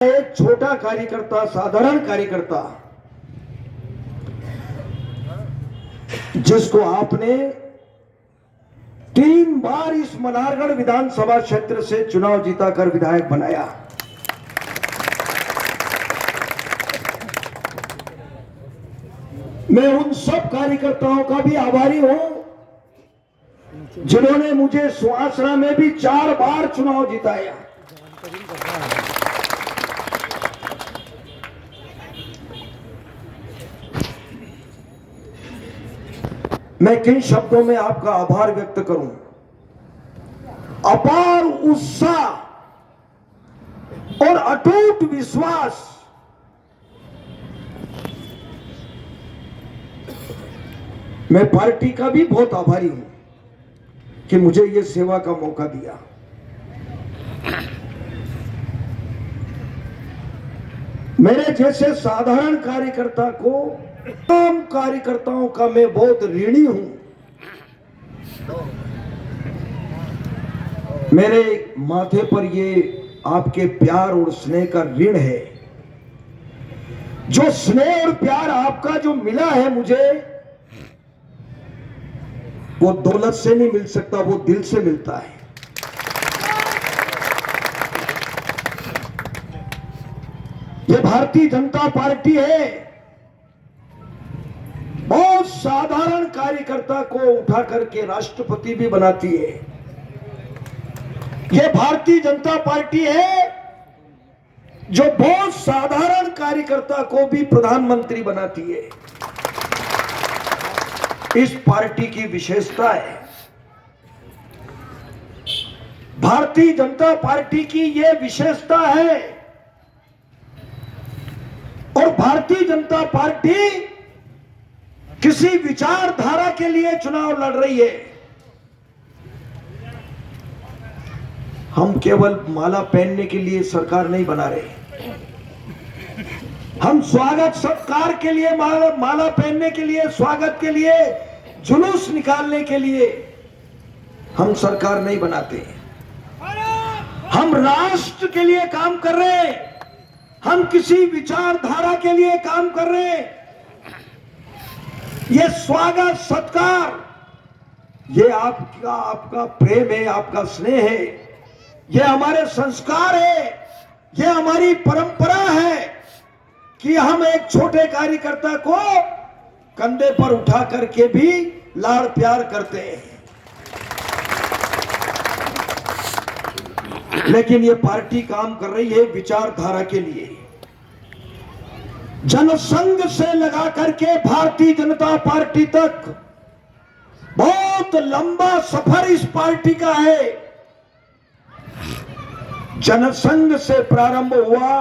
एक छोटा कार्यकर्ता, साधारण कार्यकर्ता, जिसको आपने 3 बार इस मल्हारगढ़ विधानसभा क्षेत्र से चुनाव जीताकर विधायक बनाया। मैं उन सब कार्यकर्ताओं का भी आभारी हूं जिन्होंने मुझे सुहासरा में भी 4 बार चुनाव जिताया। मैं किन शब्दों में आपका आभार व्यक्त करूं? अपार उत्साह और अटूट विश्वास मैं पार्टी का भी बहुत आभारी हूं कि मुझे यह सेवा का मौका दिया। मेरे जैसे साधारण कार्यकर्ता को, तमाम कार्यकर्ताओं का मैं बहुत ऋणी हूं। मेरे माथे पर ये आपके प्यार और स्नेह का ऋण है। जो स्नेह और प्यार आपका जो मिला है मुझे, वो दौलत से नहीं मिल सकता, वो दिल से मिलता है। ये भारतीय जनता पार्टी है, बहुत साधारण कार्यकर्ता को उठा करके राष्ट्रपति भी बनाती है। यह भारतीय जनता पार्टी है जो बहुत साधारण कार्यकर्ता को भी प्रधानमंत्री बनाती है। इस पार्टी की विशेषता है। भारतीय जनता पार्टी की यह विशेषता है। और भारतीय जनता पार्टी किसी विचारधारा के लिए चुनाव लड़ रही है। हम केवल माला पहनने के लिए सरकार नहीं बना रहे। हम स्वागत सत्कार के लिए, माला पहनने के लिए, स्वागत के लिए, जुलूस निकालने के लिए हम सरकार नहीं बनाते। हम राष्ट्र के लिए काम कर रहे हैं। हम किसी विचारधारा के लिए काम कर रहे हैं। ये स्वागत सत्कार, ये आपका प्रेम है, आपका स्नेह है, ये हमारे संस्कार है, ये हमारी परंपरा है कि हम एक छोटे कार्यकर्ता को कंधे पर उठा करके भी लाड़ प्यार करते हैं। लेकिन ये पार्टी काम कर रही है विचारधारा के लिए। जनसंघ से लगा करके भारतीय जनता पार्टी तक बहुत लंबा सफर इस पार्टी का है। जनसंघ से प्रारंभ हुआ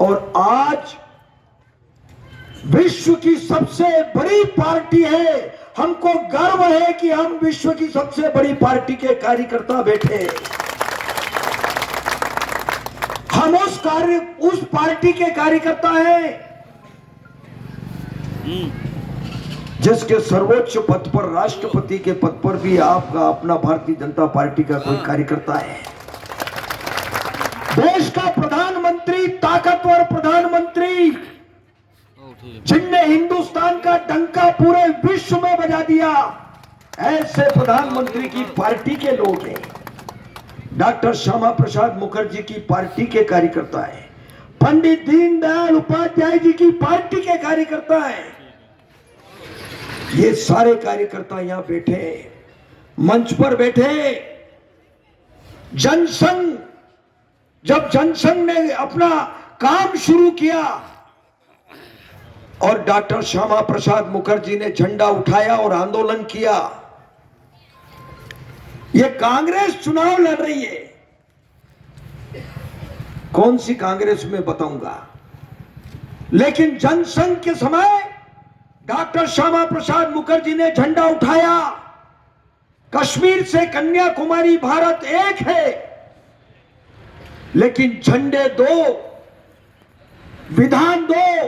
और आज विश्व की सबसे बड़ी पार्टी है। हमको गर्व है कि हम विश्व की सबसे बड़ी पार्टी के कार्यकर्ता बैठे हैं। हम उस पार्टी के कार्यकर्ता हैं जिसके सर्वोच्च पद पर, राष्ट्रपति के पद पर भी आपका अपना भारतीय जनता पार्टी का कोई कार्यकर्ता है। देश का प्रधानमंत्री, ताकतवर प्रधानमंत्री, जिनने हिंदुस्तान का डंका पूरे विश्व में बजा दिया, ऐसे प्रधानमंत्री की पार्टी के लोग हैं। डॉक्टर श्यामा प्रसाद मुखर्जी की पार्टी के कार्यकर्ता है। पंडित दीनदयाल उपाध्याय जी की पार्टी के कार्यकर्ता है। ये सारे कार्यकर्ता यहां बैठे, मंच पर बैठे। जनसंघ, जब जनसंघ ने अपना काम शुरू किया और डॉक्टर श्यामा प्रसाद मुखर्जी ने झंडा उठाया और आंदोलन किया, ये कांग्रेस चुनाव लड़ रही है। कौन सी कांग्रेस में बताऊंगा, लेकिन जनसंघ के समय डॉक्टर श्यामा प्रसाद मुखर्जी ने झंडा उठाया। कश्मीर से कन्याकुमारी भारत एक है, लेकिन झंडे दो, विधान दो,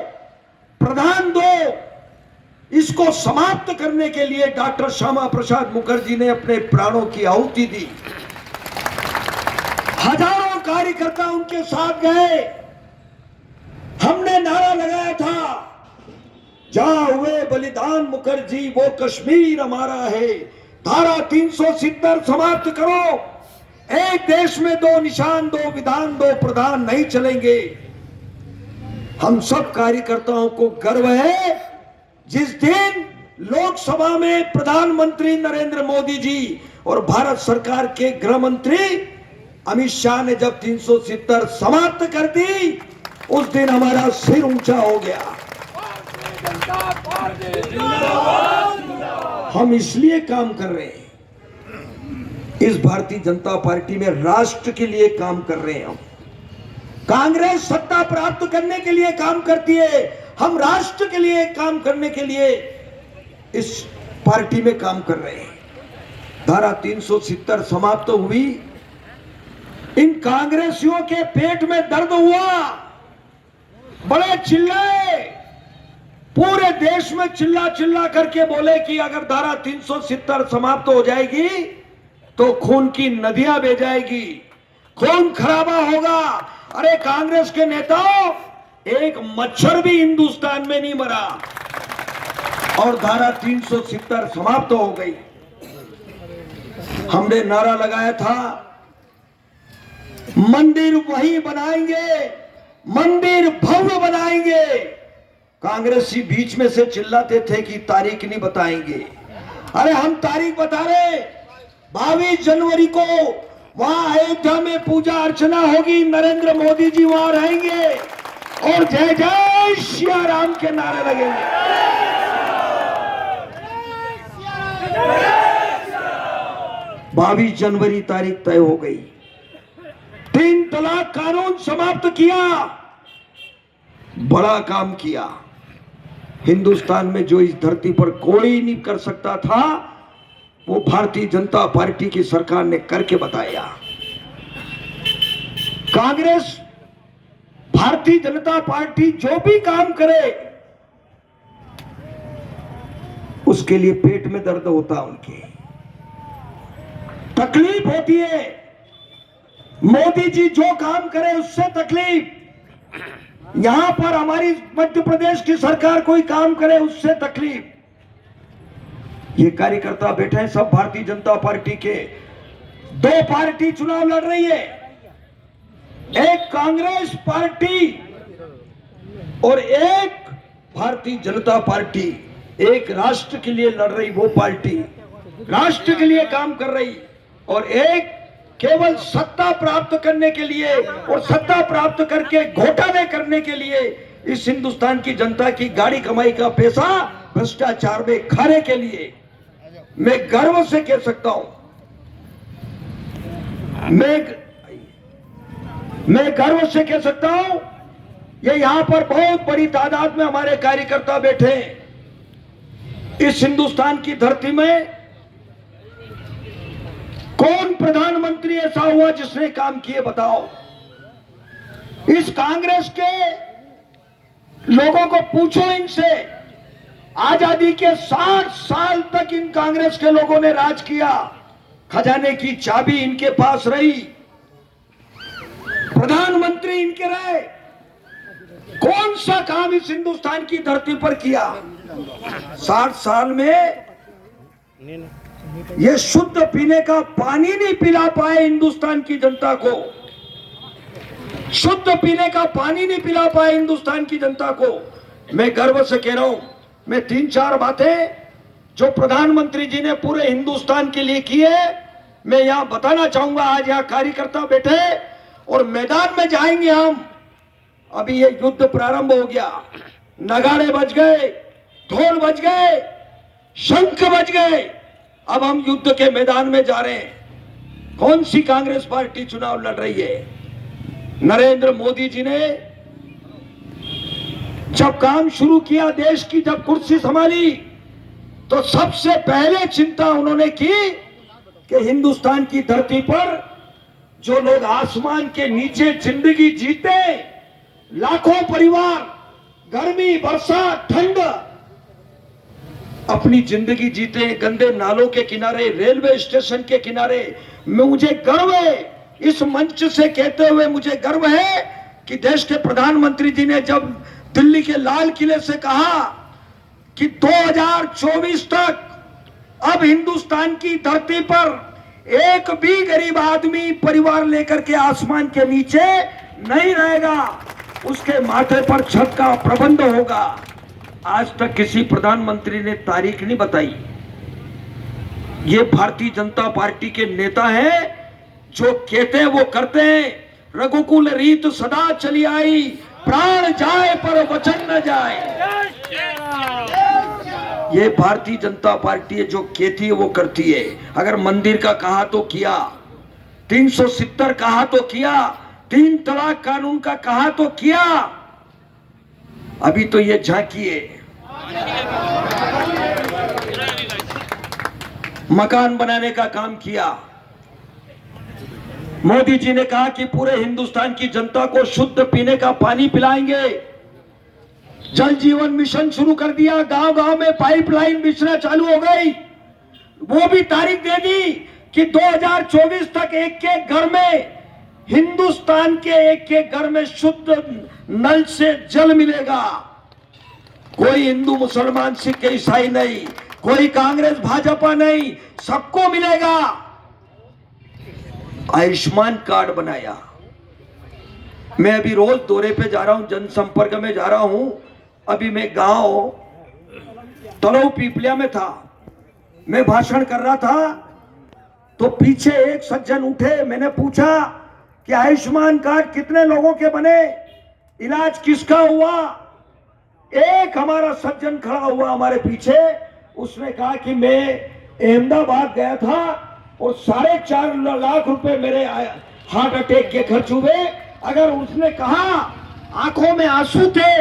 प्रधान दो, इसको समाप्त करने के लिए डॉक्टर श्यामा प्रसाद मुखर्जी ने अपने प्राणों की आहुति दी। हजारों कार्य कार्यकर्ता उनके साथ गए। हमने नारा लगाया था, जहां हुए बलिदान मुखर्जी वो कश्मीर हमारा है। धारा 370 समाप्त करो। एक देश में दो निशान, दो विधान, दो प्रधान नहीं चलेंगे। हम सब कार्यकर्ताओं को गर्व है जिस दिन लोकसभा में प्रधानमंत्री नरेंद्र मोदी जी और भारत सरकार के गृह मंत्री अमित शाह ने जब 370 समाप्त कर दी, उस दिन हमारा सिर ऊंचा हो गया। हम इसलिए काम कर रहे हैं, इस भारतीय जनता पार्टी में राष्ट्र के लिए काम कर रहे हैं हम। कांग्रेस सत्ता प्राप्त करने के लिए काम करती है, हम राष्ट्र के लिए काम करने के लिए इस पार्टी में काम कर रहे हैं। धारा 370 समाप्त हुई, इन कांग्रेसियों के पेट में दर्द हुआ, बड़े चिल्लाए, पूरे देश में चिल्ला चिल्ला करके बोले कि अगर धारा 370 समाप्त हो जाएगी तो खून की नदियां बह जाएगी, खून खराबा होगा। अरे कांग्रेस के नेताओं, एक मच्छर भी हिंदुस्तान में नहीं मरा और धारा 370 समाप्त हो गई। हमने नारा लगाया था, मंदिर वही बनाएंगे, मंदिर भव्य बनाएंगे। कांग्रेसी बीच में से चिल्लाते थे कि तारीख नहीं बताएंगे। अरे हम तारीख बता रहे, 22 जनवरी को वहां अयोध्या में पूजा अर्चना होगी, नरेंद्र मोदी जी वहां रहेंगे और जय जय श्री राम के नारे लगेंगे। 22 जनवरी तारीख तय हो गई। 3 तलाक कानून समाप्त किया, बड़ा काम किया। हिंदुस्तान में जो इस धरती पर कोई नहीं कर सकता था, वो भारतीय जनता पार्टी की सरकार ने करके बताया। कांग्रेस, भारतीय जनता पार्टी जो भी काम करे उसके लिए पेट में दर्द होता, उनके तकलीफ होती है। मोदी जी जो काम करे उससे तकलीफ, यहां पर हमारी मध्य प्रदेश की सरकार कोई काम करे उससे तकलीफ। ये कार्यकर्ता बैठे हैं सब भारतीय जनता पार्टी के। 2 पार्टी चुनाव लड़ रही है, एक कांग्रेस पार्टी और एक भारतीय जनता पार्टी। एक राष्ट्र के लिए लड़ रही वो पार्टी, राष्ट्र के लिए काम कर रही, और एक केवल सत्ता प्राप्त करने के लिए और सत्ता प्राप्त करके घोटाले करने के लिए इस हिंदुस्तान की जनता की गाड़ी कमाई का पैसा भ्रष्टाचार में खाने के लिए। मैं गर्व से कह सकता हूं, मैं गर्व से कह सकता हूं, ये यहां पर बहुत बड़ी तादाद में हमारे कार्यकर्ता बैठे हैं। इस हिंदुस्तान की धरती में कौन प्रधानमंत्री ऐसा हुआ जिसने काम किए, बताओ। इस कांग्रेस के लोगों को पूछो, इनसे आजादी के 60 साल तक इन कांग्रेस के लोगों ने राज किया, खजाने की चाबी इनके पास रही, प्रधानमंत्री इनके रहे। कौन सा काम इस हिंदुस्तान की धरती पर किया 60 साल में? ये शुद्ध पीने का पानी नहीं पिला पाए हिंदुस्तान की जनता को, शुद्ध पीने का पानी नहीं पिला पाए हिंदुस्तान की जनता को। मैं गर्व से कह रहा हूं, मैं 3-4 बातें जो प्रधानमंत्री जी ने पूरे हिंदुस्तान के लिए की है, मैं यहां बताना चाहूंगा। आज यहां कार्यकर्ता बैठे और मैदान में जाएंगे हम। अभी ये युद्ध प्रारंभ हो गया, नगाड़े बज गए, ढोल बज गए, शंख बज गए, अब हम युद्ध के मैदान में जा रहे हैं। कौन सी कांग्रेस पार्टी चुनाव लड़ रही है? नरेंद्र मोदी जी ने जब काम शुरू किया, देश की जब कुर्सी संभाली, तो सबसे पहले चिंता उन्होंने की कि हिंदुस्तान की धरती पर जो लोग आसमान के नीचे जिंदगी जीते, लाखों परिवार गर्मी, बरसात, ठंड अपनी जिंदगी जीते हैं, गंदे नालों के किनारे, रेलवे स्टेशन के किनारे। मुझे गर्व है इस मंच से कहते हुए मुझे गर्व है कि देश के प्रधानमंत्री जी ने जब दिल्ली के लाल किले से कहा कि 2024 तक अब हिंदुस्तान की धरती पर एक भी गरीब आदमी परिवार लेकर के आसमान के नीचे नहीं रहेगा, उसके माथे पर छत का प्रबंध होगा। आज तक किसी प्रधानमंत्री ने तारीख नहीं बताई। ये भारतीय जनता पार्टी के नेता हैं, जो कहते हैं वो करते हैं। रघुकुल रीत सदा चली आई, प्राण जाए पर वचन न जाए। ये भारतीय जनता पार्टी है, जो कहती है वो करती है। अगर मंदिर का कहा तो किया, 370 कहा तो किया, 3 तलाक कानून का कहा तो किया। अभी तो ये झांकी है। मकान बनाने का काम किया। मोदी जी ने कहा कि पूरे हिंदुस्तान की जनता को शुद्ध पीने का पानी पिलाएंगे। जल जीवन मिशन शुरू कर दिया, गांव गांव में पाइपलाइन बिछना चालू हो गई। वो भी तारीख दे दी कि 2024 तक एक एक घर में, हिंदुस्तान के एक एक घर में शुद्ध नल से जल मिलेगा। कोई हिंदू मुसलमान सिख ईसाई नहीं, कोई कांग्रेस भाजपा नहीं, सबको मिलेगा। आयुष्मान कार्ड बनाया। मैं अभी रोज दौरे पे जा रहा हूं, जनसंपर्क में जा रहा हूं। अभी मैं गांव तलव पीपलिया में था, मैं भाषण कर रहा था, तो पीछे एक सज्जन उठे। मैंने पूछा कि आयुष्मान कार्ड कितने लोगों के बने, इलाज किसका हुआ? एक हमारा सज्जन खड़ा हुआ हमारे पीछे, उसने कहा कि मैं अहमदाबाद गया था और 4.5 लाख रुपए मेरे हार्ट अटैक के खर्च हुए। अगर उसने कहा, आंखों में आंसू थे,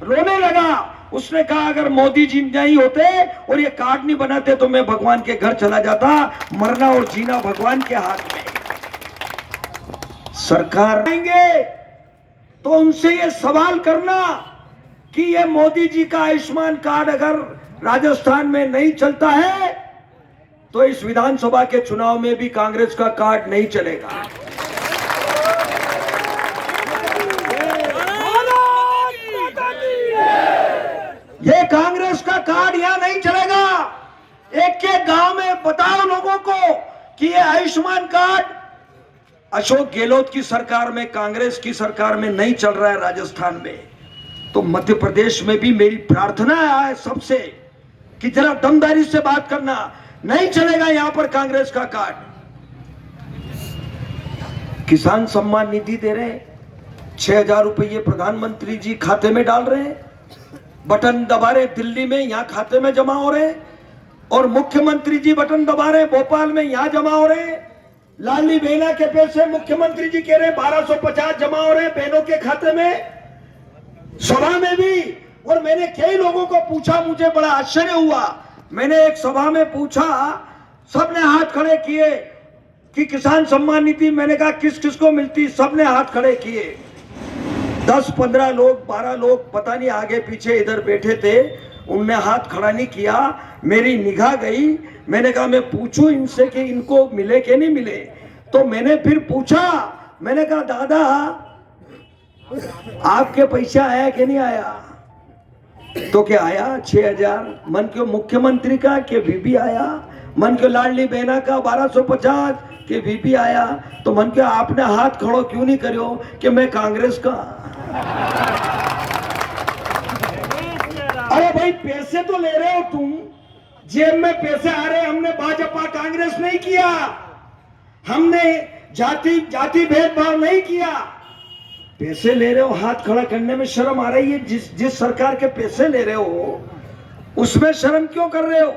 रोने लगा। उसने कहा अगर मोदी जी नहीं होते और ये कार्ड नहीं बनाते तो मैं भगवान के घर चला जाता। मरना और जीना भगवान के हाथ में। सरकार आएंगे तो उनसे ये सवाल करना कि ये मोदी जी का आयुष्मान कार्ड अगर राजस्थान में नहीं चलता है तो इस विधानसभा के चुनाव में भी कांग्रेस का कार्ड नहीं चलेगा। ये कांग्रेस का कार्ड यहां नहीं चलेगा। एक एक गांव में बताओ लोगों को कि ये आयुष्मान कार्ड अशोक गहलोत की सरकार में, कांग्रेस की सरकार में नहीं चल रहा है राजस्थान में, तो मध्य प्रदेश में भी मेरी प्रार्थना है सबसे कि जरा दमदारी से बात करना। नहीं चलेगा यहां पर कांग्रेस का कार्ड। किसान सम्मान निधि दे रहे हैं, 6,000 रुपये प्रधानमंत्री जी खाते में डाल रहे हैं। बटन दबा रहे दिल्ली में, यहां खाते में जमा हो रहे हैं, और मुख्यमंत्री जी बटन दबा रहे भोपाल में, यहां जमा हो रहे हैं। लाडली बहना के पैसे मुख्यमंत्री जी कह रहे 1250 जमा हो रहे हैं बहनों के खाते में, सभा में भी। और मैंने कई लोगों को पूछा, मुझे बड़ा आश्चर्य हुआ। मैंने एक सभा में पूछा, सबने हाथ खड़े किए कि किसान सम्मान निधि, मैंने कहा किस किस को मिलती, सबने हाथ खड़े किए। 10-15 लोग, 12 लोग, पता नहीं आगे पीछे इधर बैठे थे, उनने हाथ खड़ा नहीं किया। मेरी निगाह गई, मैंने कहा मैं पूछूं इनसे कि इनको मिले कि नहीं मिले। तो मैंने फिर पूछा, मैंने कहा दादा आपके पैसा आया कि नहीं आया? तो क्या आया? 6,000। मन के मुख्यमंत्री का के बीबी आया, मन के लाडली बहना का 1250 के बीबी आया। तो मन के आपने हाथ खड़ो क्यों नहीं करो कि मैं कांग्रेस का? अरे भाई पैसे तो ले रहे हो तुम, जेब में पैसे आ रहे। हमने भाजपा कांग्रेस नहीं किया, हमने जाति भेदभाव नहीं किया। पैसे ले रहे हो, हाथ खड़ा करने में शर्म आ रही है। जिस सरकार के पैसे ले रहे हो उसमें शर्म क्यों कर रहे हो?